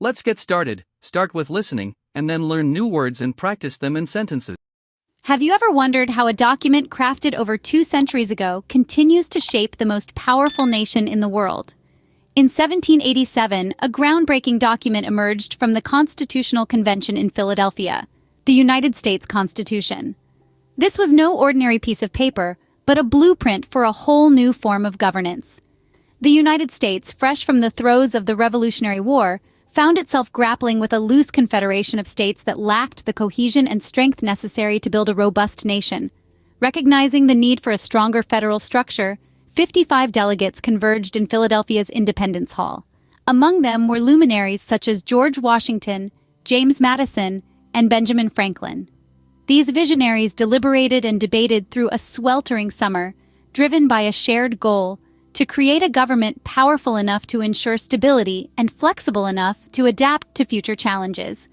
Let's get started. Start with listening, and then learn new words and practice them in sentences. Have you ever wondered how a document crafted over 2 centuries ago continues to shape the most powerful nation in the world? In 1787, a groundbreaking document emerged from the Constitutional Convention in Philadelphia, the United States Constitution. This was no ordinary piece of paper, but a blueprint for a whole new form of governance. The United States, fresh from the throes of the Revolutionary War, found itself grappling with a loose confederation of states that lacked the cohesion and strength necessary to build a robust nation. Recognizing the need for a stronger federal structure, 55 delegates converged in Philadelphia's Independence Hall. Among them were luminaries such as George Washington, James Madison, and Benjamin Franklin. These visionaries deliberated and debated through a sweltering summer, driven by a shared goal to create a government powerful enough to ensure stability and flexible enough to adapt to future challenges.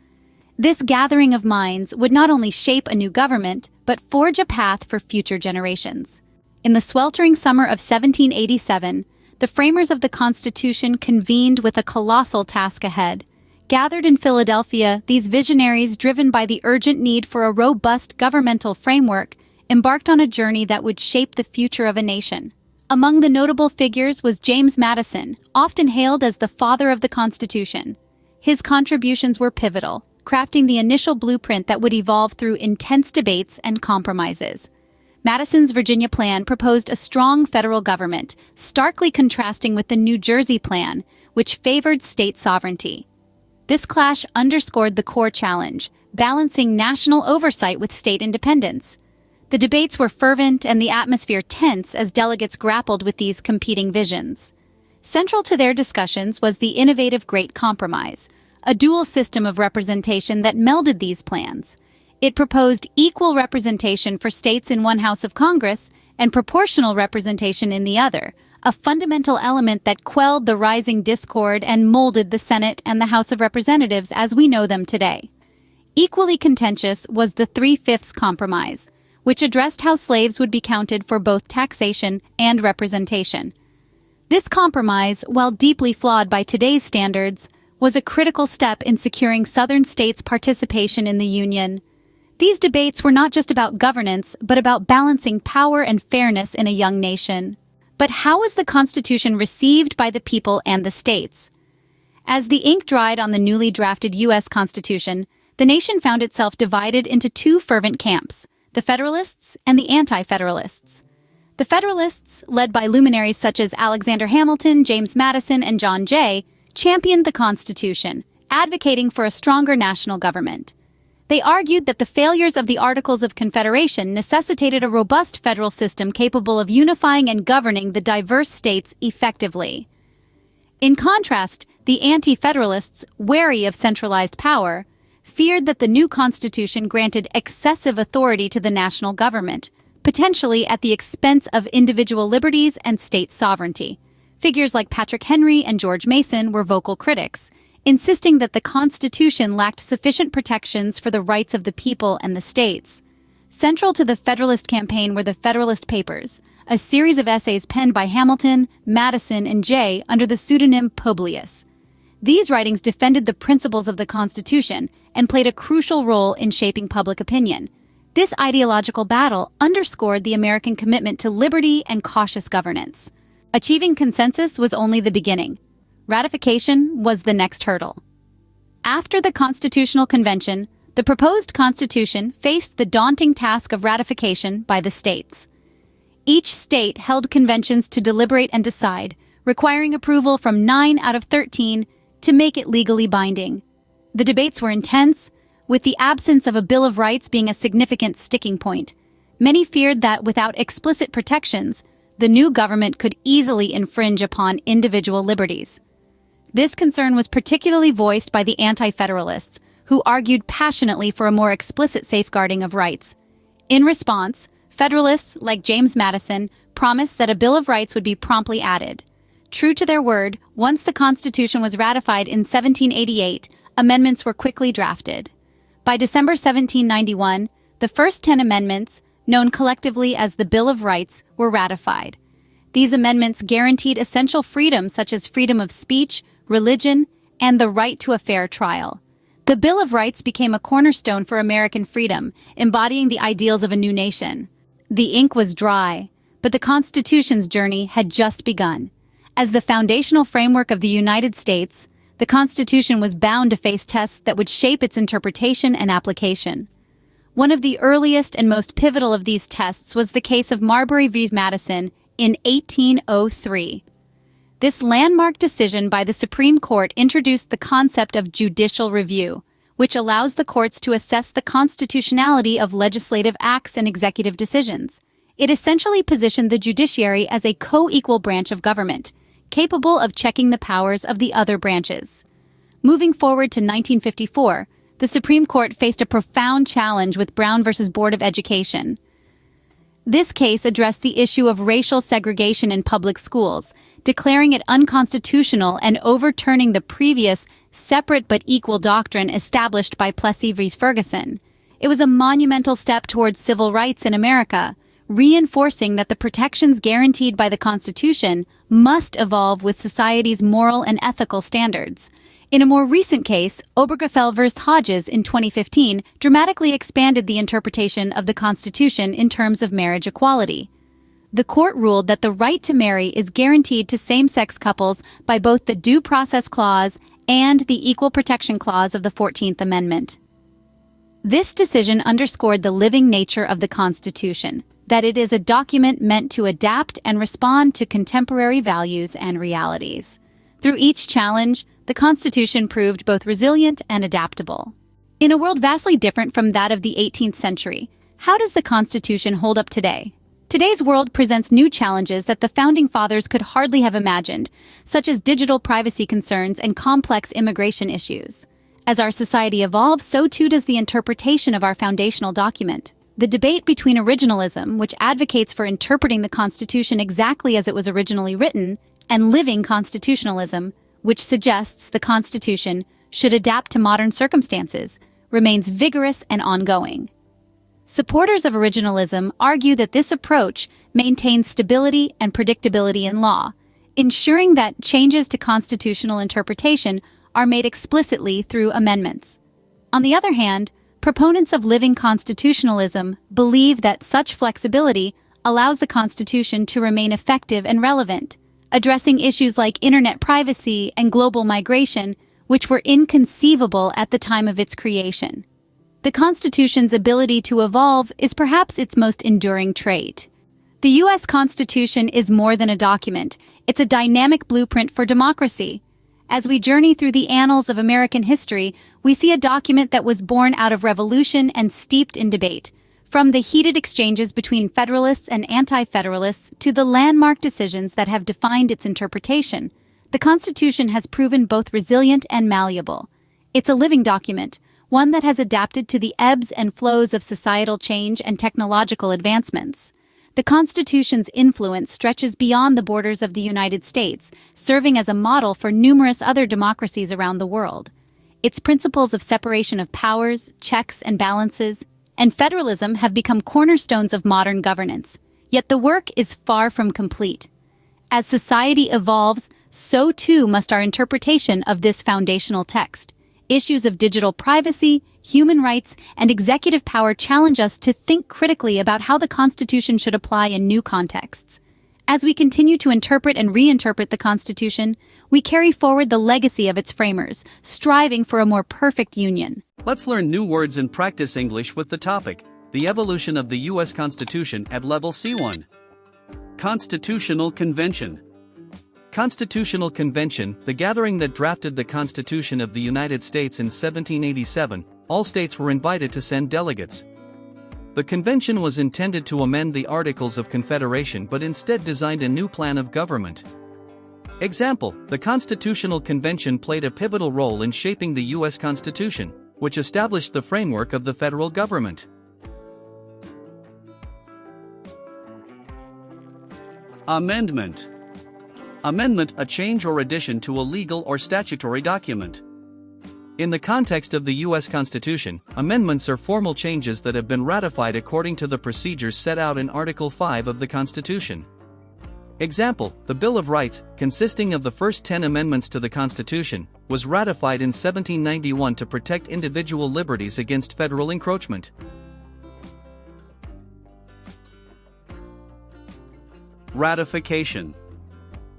This gathering of minds would not only shape a new government, but forge a path for future generations. In the sweltering summer of 1787, the framers of the Constitution convened with a colossal task ahead. Gathered in Philadelphia, these visionaries, driven by the urgent need for a robust governmental framework, embarked on a journey that would shape the future of a nation. Among the notable figures was James Madison, often hailed as the father of the Constitution. His contributions were pivotal, crafting the initial blueprint that would evolve through intense debates and compromises. Madison's Virginia plan proposed a strong federal government, starkly contrasting with the New Jersey plan, which favored state sovereignty. This clash underscored the core challenge, balancing national oversight with state independence. The debates were fervent and the atmosphere tense as delegates grappled with these competing visions. Central to their discussions was the innovative Great Compromise, a dual system of representation that melded these plans. It proposed equal representation for states in one house of Congress and proportional representation in the other, a fundamental element that quelled the rising discord and molded the Senate and the House of Representatives as we know them today. Equally contentious was the 3/5 Compromise, which addressed how slaves would be counted for both taxation and representation. This compromise, while deeply flawed by today's standards, was a critical step in securing Southern states' participation in the Union. These debates were not just about governance, but about balancing power and fairness in a young nation. But how was the Constitution received by the people and the states? As the ink dried on the newly drafted U.S. Constitution, the nation found itself divided into 2 fervent camps, the Federalists and the Anti-Federalists. The Federalists, led by luminaries such as Alexander Hamilton, James Madison, and John Jay, championed the Constitution, advocating for a stronger national government. They argued that the failures of the Articles of Confederation necessitated a robust federal system capable of unifying and governing the diverse states effectively. In contrast, the Anti-Federalists, wary of centralized power, feared that the new Constitution granted excessive authority to the national government, potentially at the expense of individual liberties and state sovereignty. Figures like Patrick Henry and George Mason were vocal critics, insisting that the Constitution lacked sufficient protections for the rights of the people and the states. Central to the Federalist campaign were the Federalist Papers, a series of essays penned by Hamilton, Madison, and Jay under the pseudonym Publius. These writings defended the principles of the Constitution and played a crucial role in shaping public opinion. This ideological battle underscored the American commitment to liberty and cautious governance. Achieving consensus was only the beginning. Ratification was the next hurdle. After the Constitutional Convention, the proposed Constitution faced the daunting task of ratification by the states. Each state held conventions to deliberate and decide, requiring approval from 9 out of 13 to make it legally binding. The debates were intense, with the absence of a Bill of Rights being a significant sticking point. Many feared that without explicit protections, the new government could easily infringe upon individual liberties. This concern was particularly voiced by the Anti-Federalists, who argued passionately for a more explicit safeguarding of rights. In response, Federalists like James Madison promised that a Bill of Rights would be promptly added. True to their word, once the Constitution was ratified in 1788, amendments were quickly drafted. By December 1791, the first 10 amendments, known collectively as the Bill of Rights, were ratified. These amendments guaranteed essential freedoms such as freedom of speech, religion, and the right to a fair trial. The Bill of Rights became a cornerstone for American freedom, embodying the ideals of a new nation. The ink was dry, but the Constitution's journey had just begun. As the foundational framework of the United States, the Constitution was bound to face tests that would shape its interpretation and application. One of the earliest and most pivotal of these tests was the case of Marbury v. Madison in 1803. This landmark decision by the Supreme Court introduced the concept of judicial review, which allows the courts to assess the constitutionality of legislative acts and executive decisions. It essentially positioned the judiciary as a co-equal branch of government, capable of checking the powers of the other branches. Moving forward to 1954, the Supreme Court faced a profound challenge with Brown v. Board of Education. This case addressed the issue of racial segregation in public schools, declaring it unconstitutional and overturning the previous separate but equal doctrine established by Plessy v. Ferguson. It was a monumental step towards civil rights in America, reinforcing that the protections guaranteed by the Constitution must evolve with society's moral and ethical standards. In a more recent case, Obergefell v. Hodges in 2015 dramatically expanded the interpretation of the Constitution in terms of marriage equality. The court ruled that the right to marry is guaranteed to same-sex couples by both the Due Process Clause and the Equal Protection Clause of the 14th Amendment. This decision underscored the living nature of the Constitution, that it is a document meant to adapt and respond to contemporary values and realities. Through each challenge, the Constitution proved both resilient and adaptable. In a world vastly different from that of the 18th century, how does the Constitution hold up today? Today's world presents new challenges that the Founding Fathers could hardly have imagined, such as digital privacy concerns and complex immigration issues. As our society evolves, so too does the interpretation of our foundational document. The debate between originalism, which advocates for interpreting the Constitution exactly as it was originally written, and living constitutionalism, which suggests the Constitution should adapt to modern circumstances, remains vigorous and ongoing. Supporters of originalism argue that this approach maintains stability and predictability in law, ensuring that changes to constitutional interpretation are made explicitly through amendments. On the other hand, proponents of living constitutionalism believe that such flexibility allows the Constitution to remain effective and relevant, addressing issues like internet privacy and global migration, which were inconceivable at the time of its creation. The Constitution's ability to evolve is perhaps its most enduring trait. The U.S. Constitution is more than a document. It's a dynamic blueprint for democracy. As we journey through the annals of American history, we see a document that was born out of revolution and steeped in debate. From the heated exchanges between Federalists and Anti-Federalists to the landmark decisions that have defined its interpretation, the Constitution has proven both resilient and malleable. It's a living document, one that has adapted to the ebbs and flows of societal change and technological advancements. The Constitution's influence stretches beyond the borders of the United States, serving as a model for numerous other democracies around the world. Its principles of separation of powers, checks and balances, and federalism have become cornerstones of modern governance. Yet the work is far from complete. As society evolves, so too must our interpretation of this foundational text. Issues of digital privacy, human rights, and executive power challenge us to think critically about how the Constitution should apply in new contexts. As we continue to interpret and reinterpret the Constitution, we carry forward the legacy of its framers, striving for a more perfect union. Let's learn new words and practice English with the topic, the evolution of the U.S. Constitution at level C1. Constitutional Convention. Constitutional Convention, the gathering that drafted the Constitution of the United States in 1787, all states were invited to send delegates. The convention was intended to amend the Articles of Confederation but instead designed a new plan of government. Example, the Constitutional Convention played a pivotal role in shaping the U.S. Constitution, which established the framework of the federal government. Amendment. Amendment, a change or addition to a legal or statutory document. In the context of the U.S. Constitution, amendments are formal changes that have been ratified according to the procedures set out in Article 5 of the Constitution. Example, the Bill of Rights, consisting of the first 10 amendments to the Constitution, was ratified in 1791 to protect individual liberties against federal encroachment. Ratification.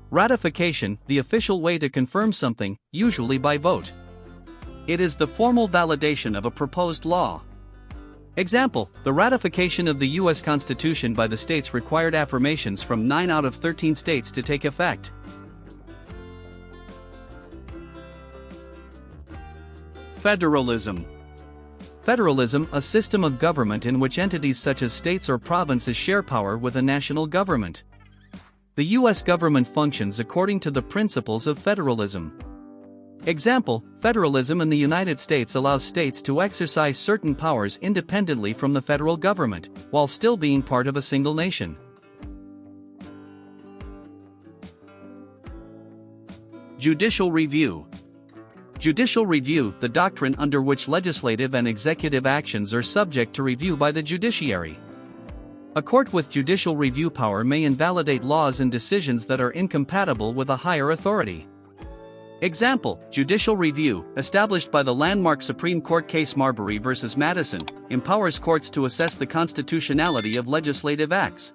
Ratification, the official way to confirm something, usually by vote. It is the formal validation of a proposed law. Example, the ratification of the U.S. Constitution by the states required affirmations from 9 out of 13 states to take effect. Federalism. Federalism, a system of government in which entities such as states or provinces share power with a national government. The U.S. government functions according to the principles of federalism. Example, federalism in the United States allows states to exercise certain powers independently from the federal government, while still being part of a single nation. Judicial review. Judicial review, the doctrine under which legislative and executive actions are subject to review by the judiciary. A court with judicial review power may invalidate laws and decisions that are incompatible with a higher authority. Example, judicial review, established by the landmark Supreme Court case Marbury v. Madison, empowers courts to assess the constitutionality of legislative acts.